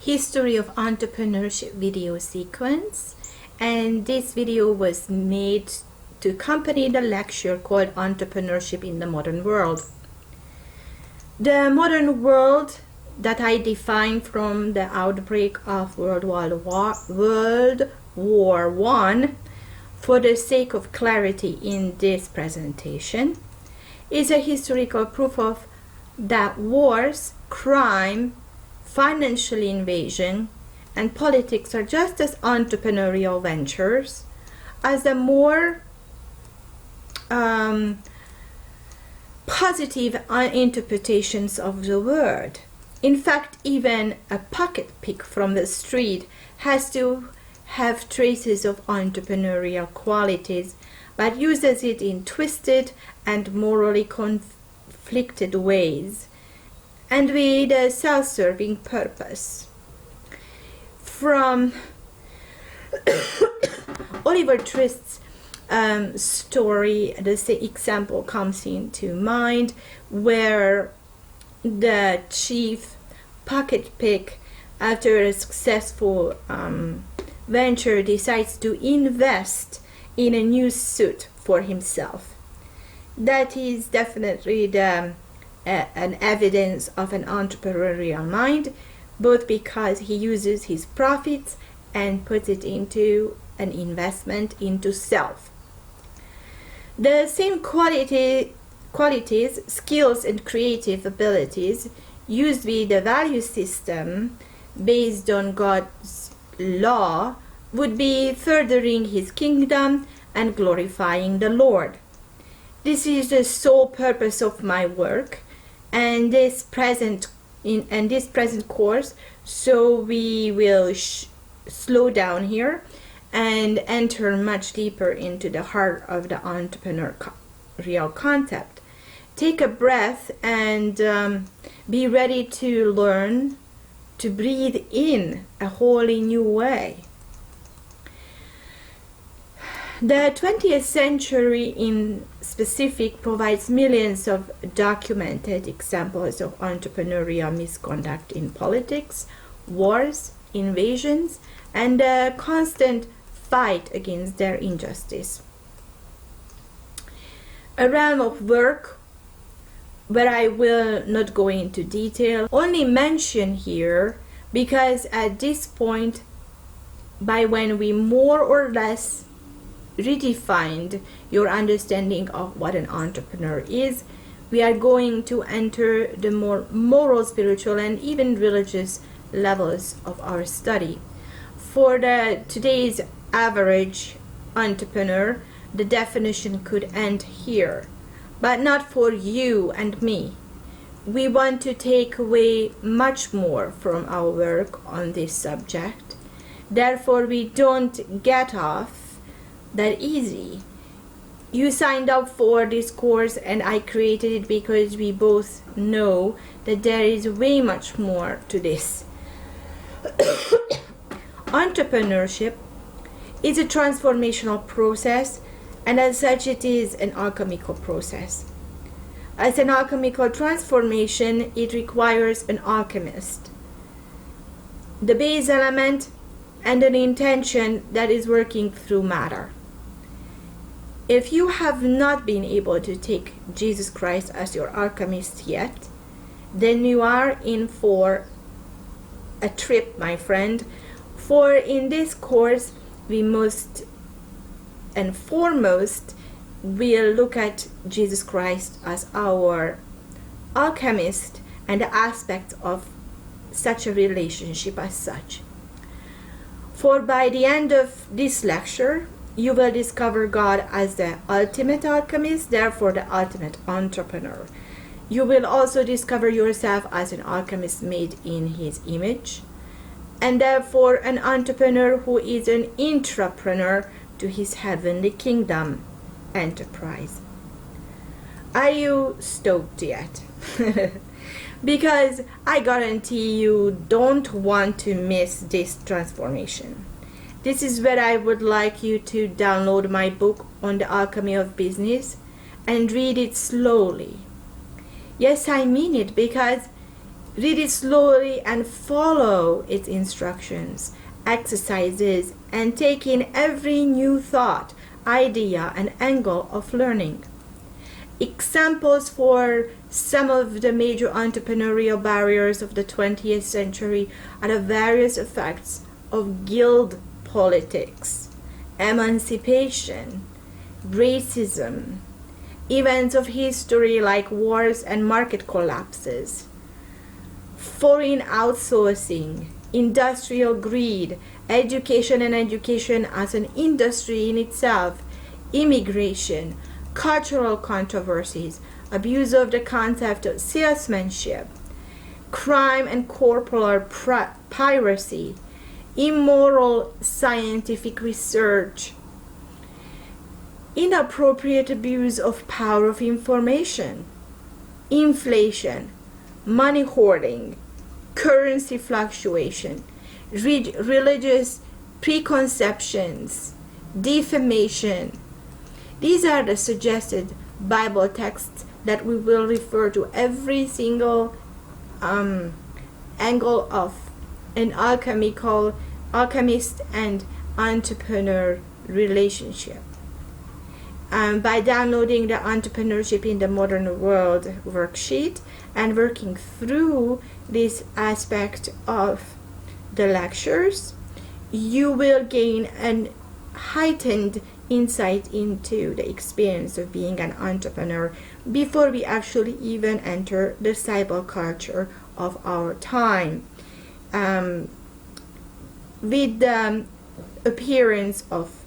history of entrepreneurship video sequence, and this video was made to accompany the lecture called Entrepreneurship in the Modern World. The modern world that I define from the outbreak of World War I, for the sake of clarity in this presentation, is a historical proof of that wars, crime, financial invasion, and politics are just as entrepreneurial ventures as the more positive interpretations of the word. In fact, even a pocket pick from the street has to have traces of entrepreneurial qualities, but uses it in twisted and morally conflicted ways, and with a self-serving purpose. From Oliver Twist's story, the example comes into mind where the chief pocket pick, after a successful venture, decides to invest in a new suit for himself. That is definitely an evidence of an entrepreneurial mind, both because he uses his profits and puts it into an investment into self. The same qualities, skills, and creative abilities used with the value system based on God's law would be furthering his kingdom and glorifying the Lord. This is the sole purpose of my work and this present course, so we will slow down here and enter much deeper into the heart of the entrepreneurial concept. Take a breath and be ready to learn to breathe in a wholly new way. The 20th century in specific provides millions of documented examples of entrepreneurial misconduct in politics, wars, invasions, and a constant fight against their injustice. A realm of work where I will not go into detail, only mention here because at this point, by when we more or less redefined your understanding of what an entrepreneur is, we are going to enter the more moral, spiritual, and even religious levels of our study. For today's average entrepreneur, the definition could end here, but not for you and me. We want to take away much more from our work on this subject. Therefore, we don't get off that easy. You signed up for this course and I created it because we both know that there is way much more to this. Entrepreneurship is a transformational process, and as such it is an alchemical process. As an alchemical transformation, it requires an alchemist, the base element, and an intention that is working through matter. If you have not been able to take Jesus Christ as your alchemist yet, then you are in for a trip, my friend. For in this course, we most and foremost will look at Jesus Christ as our alchemist and the aspects of such a relationship as such. For by the end of this lecture, you will discover God as the ultimate alchemist, therefore the ultimate entrepreneur. You will also discover yourself as an alchemist made in his image, and therefore an entrepreneur who is an intrapreneur to his heavenly kingdom enterprise. Are you stoked yet? Because I guarantee you don't want to miss this transformation. This is where I would like you to download my book on the alchemy of business and read it slowly. Yes, I mean it, because Read it slowly and follow its instructions, exercises, and take in every new thought, idea, and angle of learning. Examples for some of the major entrepreneurial barriers of the 20th century are the various effects of guild politics, emancipation, racism, events of history like wars and market collapses, foreign outsourcing, industrial greed, education and education as an industry in itself, immigration, cultural controversies, abuse of the concept of salesmanship, crime and corporal piracy, immoral scientific research, inappropriate abuse of power of information, inflation, money hoarding, currency fluctuation, religious preconceptions, defamation. These are the suggested Bible texts that we will refer to every single angle of an alchemist and entrepreneur relationship. By downloading the Entrepreneurship in the Modern World worksheet and working through this aspect of the lectures, you will gain an heightened insight into the experience of being an entrepreneur before we actually even enter the cyber culture of our time. With the appearance of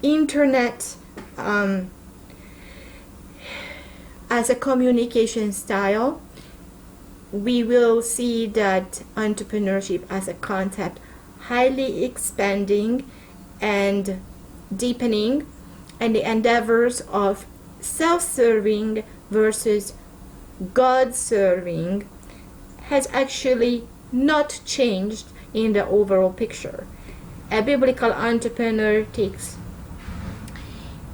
internet as a communication style, we will see that entrepreneurship as a concept highly expanding and deepening, and the endeavors of self-serving versus God-serving has actually not changed in the overall picture. A biblical entrepreneur takes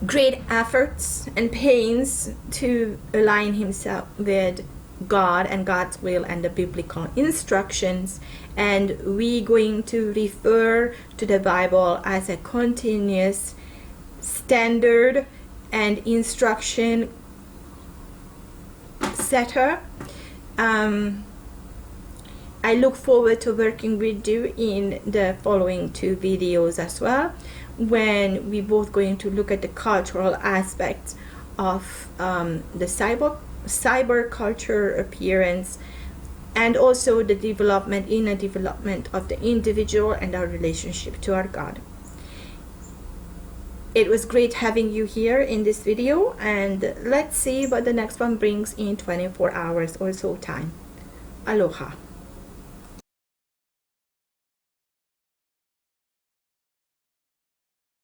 great efforts and pains to align himself with God and God's will and the biblical instructions, and we're going to refer to the Bible as a continuous standard and instruction setter. I look forward to working with you in the following 2 videos as well, when we're both going to look at the cultural aspects of the cyber culture appearance, and also the inner development of the individual and our relationship to our God. It was great having you here in this video, and let's see what the next one brings in 24 hours or so time. Aloha.